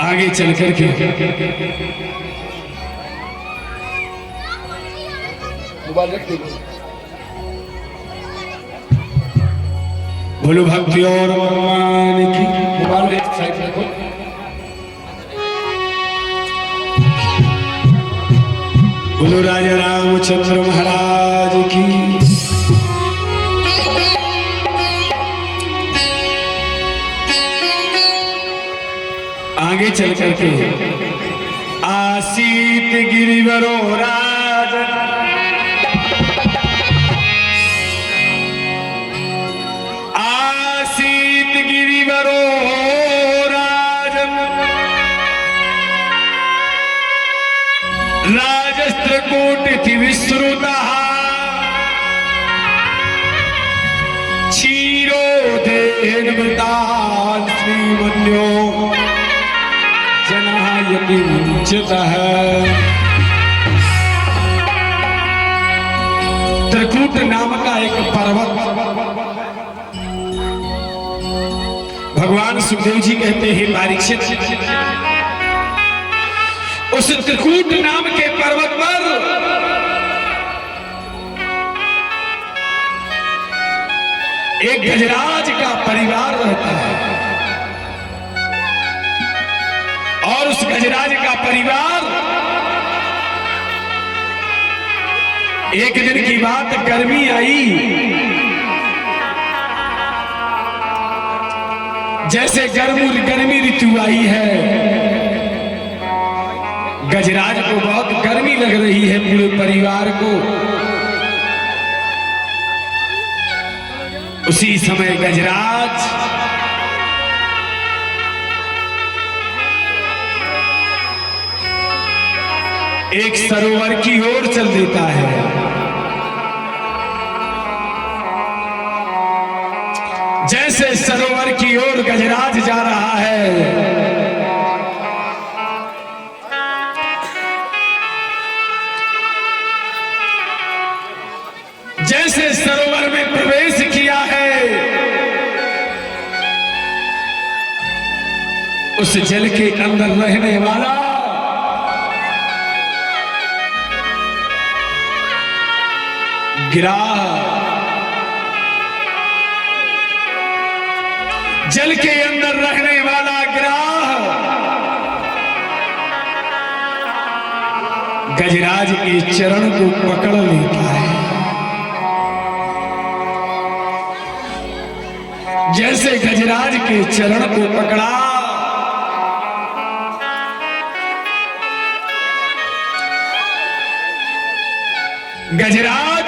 आगे चल करके मोबाइल रख दो। बोलो भक्ति और भगवान की। मोबाइल एक साइड रखो। बोलो राजा रामचंद्र महाराज की। आगे चल करके आसीत गिरिवरो राज आसीत गिरिवरो राजन राजस्त्र कोटि विश्रुता क्षीरो देहनवृतान् श्रीमन्यो जनायति मुञ्चतः। त्रिकूट नाम का एक पर्वत भगवान सुखदेव जी कहते हैं परीक्षित, उस त्रिकूट नाम के पर्वत पर एक गजराज का परिवार रहता है और उस गजराज का परिवार एक दिन की बात, गर्मी आई, जैसे गर्मी ऋतु आई है, गजराज को बहुत गर्मी लग रही है, पूरे परिवार को। उसी समय गजराज एक सरोवर की ओर चल देता है। जैसे सरोवर की ओर गजराज जा रहा है, जैसे सरोवर में प्रवेश किया है, उस जल के अंदर रहने वाला गिराह, जल के अंदर रहने वाला गिराह गजराज के चरण को पकड़ लेता है। जैसे गजराज के चरण को पकड़ा, गजराज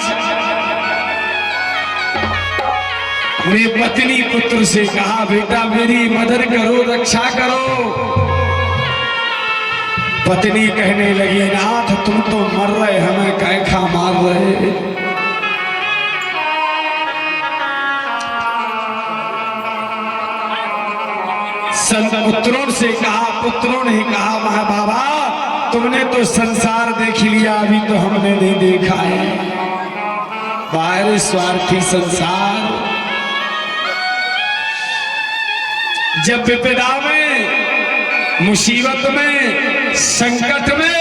अपनी पत्नी पुत्र से कहा, बेटा मेरी मदद करो, रक्षा करो। पत्नी कहने लगी, नाथ तुम तो मर रहे, हमें कैखा मार रहे। संत पुत्रों से कहा, पुत्रों ने कहा, महा बाबा तुमने तो संसार देख लिया, अभी तो हमने नहीं देखा है। बाहर स्वार्थी संसार, जब विपदा में, मुसीबत में, संकट में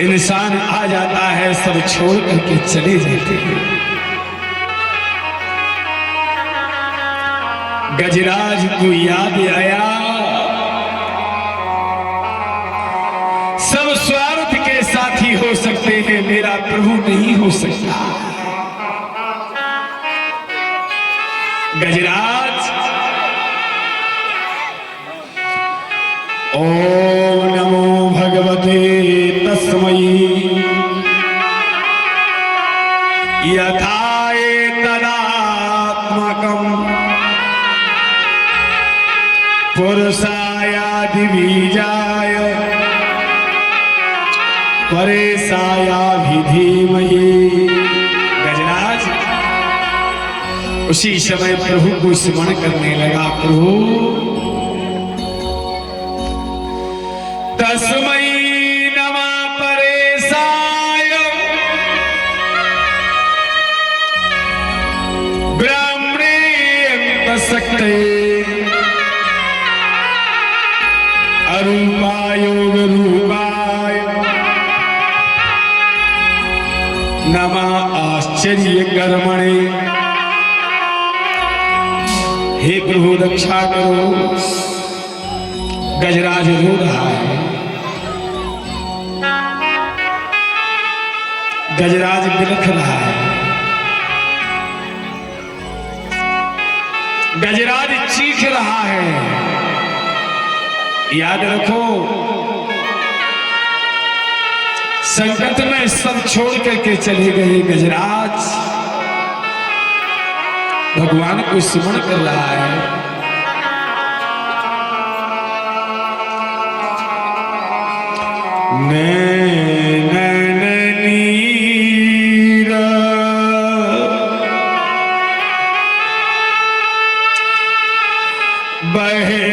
इंसान आ जाता है, सब छोड़ करके चले जाते हैं। गजराज को याद आया, सब स्वार्थ के साथी हो सकते हैं, मेरा प्रभु नहीं हो सकता। गजराज ओम नमो भगवते तस्मै यथा एतदात्मकं पुरुषायादि बीजाय परेशायाभिधीमहि। गजराज उसी समय प्रभु को स्मरण करने लगा, प्रभु तस्मै नमः परेशाय ब्रह्मणे अंतशक्ते कर्मणि। हे प्रभु रक्षा करो। गजराज रो रहा है। गजराज बिलख रहा है। गजराज चीख रहा है। याद रखो, संकट में सब छोड़ करके चले गए गजराज भगवान को स्मरण कर रहा है। बहे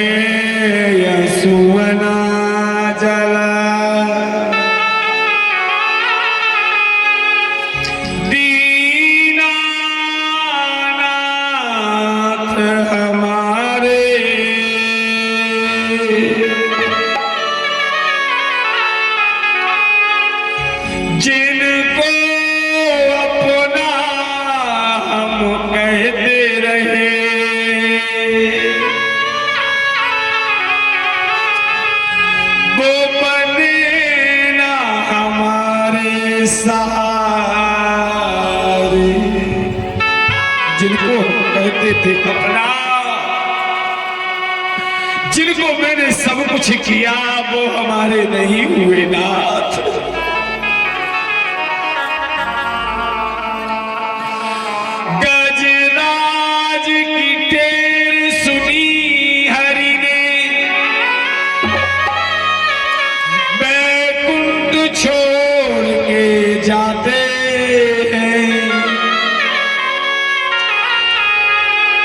यशुवना जला दीनानाथ हमारे जिनको अपना हम कहते रहे वो बने ना हमारे सहारे। जिनको कहते थे अपना, जिनको मैंने सब कुछ किया, वो हमारे नहीं हुए नाथ। गजराज की टेर सुनी हरि ने, बैकुंठ छोड़ के जाते हैं।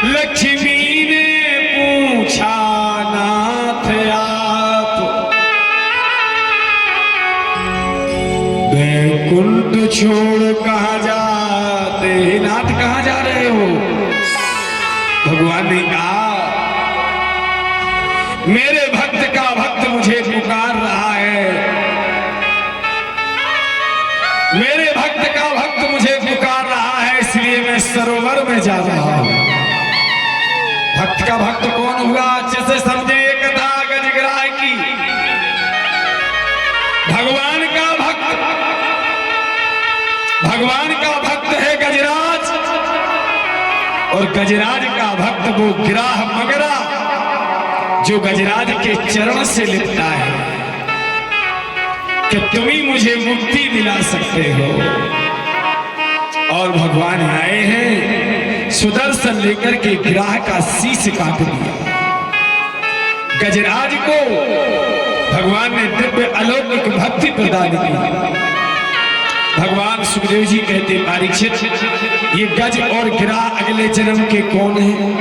लक्ष्मी ने पूछा नाथ आप बैकुंठ छोड़ कहाँ जाते? नाथ कहाँ जा रहे हो? भगवान ने कहा मेरे भक्त का भक्त मुझे पुकार रहा है। मेरे भक्त का भक्त मुझे पुकार रहा है, इसलिए मैं सरोवर में जा रहा हूं। भक्त का भक्त कौन हुआ? अच्छे से समझे ये कथा गजराज की। भगवान का भक्त, भगवान का भक्त है गजराज। और गजराज का भक्त वो गिराह मगरा जो गजराज के चरण से लिपटा है कि तुम ही मुझे मुक्ति दिला सकते हो। और भगवान आए हैं, सुदर्शन लेकर के गिराह का शीश काट दिया। गजराज को भगवान ने दिव्य अलौकिक भक्ति प्रदान की। भगवान सुखदेव जी कहते परीक्षित, ये गज और गिराह अगले जन्म के कौन हैं?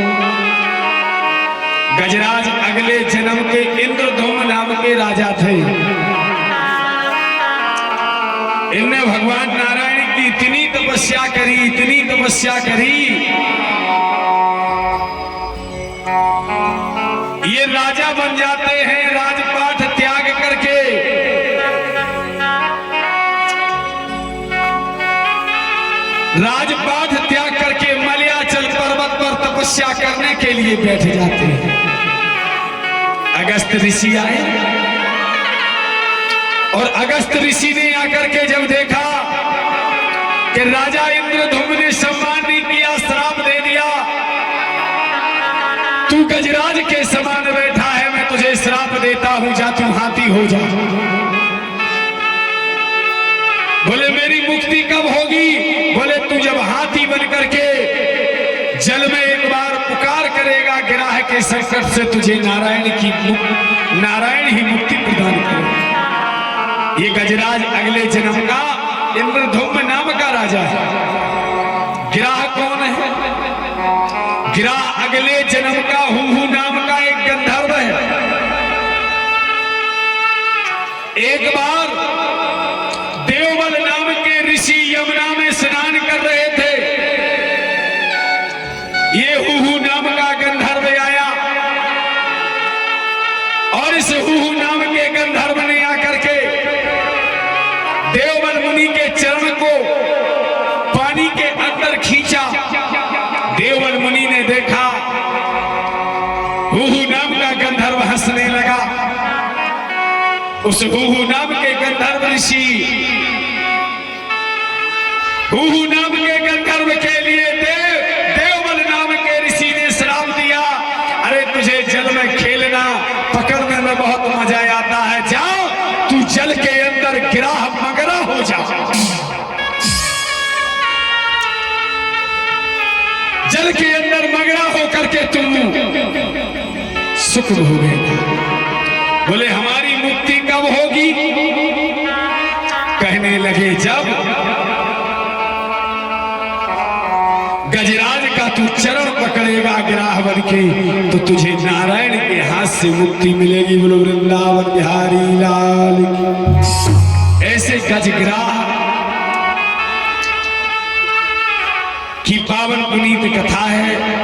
गजराज अगले जन्म के इंद्रधूम नाम के राजा थे। इनने भगवान नारायण की इतनी तपस्या करी, इतनी तपस्या करी, ये राजा बन जाते हैं राजपाट त्याग करके। राजपाट त्याग करके मलयाचल पर्वत पर तपस्या करने के लिए बैठ जाते हैं। अगस्त ऋषि आए और अगस्त ऋषि ने आकर के जब देखा कि राजा इंद्रधूम ने सम्मान नहीं किया, श्राप दे दिया, तू गजराज के समान बैठा है, मैं तुझे श्राप देता हूं, जा तू हाथी हो जा। बोले मेरी मुक्ति कब होगी? बोले तू जब हाथी बन करके जल में एक बार पुकार करेगा, गिराह के संकट से तुझे नारायण ही मुक्ति प्रदान करेगा। ये गजराज अगले जन्म का इंद्रधूम नाम का राजा है। गिराह कौन है? गिराह अगले जन्म का हुहू नाम का एक गंधर्व है। एक बार देवबल नाम के ऋषि यमुना में स्नान कर रहे थे। ये हुहू नाम का गंधर्व आया और इस हुहू नाम के गंधर्व ने आकर के देवबल मुनि के चरण को पानी के अंदर खींच देवल मुनि ने देखा हुहु नाम का गंधर्व हंसने लगा। उस हुहु नाम के गंधर्व ऋषि हुहु नाम के गंधर्व के लिए देवल नाम के ऋषि ने श्राप दिया, अरे तुझे जल में खेलना पकड़ने में बहुत मजा आता है, जाओ तू जल के अंदर गिरा मगरा हो जा। जल के अंदर मगरा होकर के तुम सुख भोगेगा। बोले हमारी मुक्ति कब होगी? कहने लगे जब गजराज का तू चरण पकड़ेगा गिराह बन के तो तुझे नारायण के हाथ से मुक्ति मिलेगी। बोलो वृंदावन बिहारी लाल की। ऐसे गजग्राह की पावन पुनीत कथा है।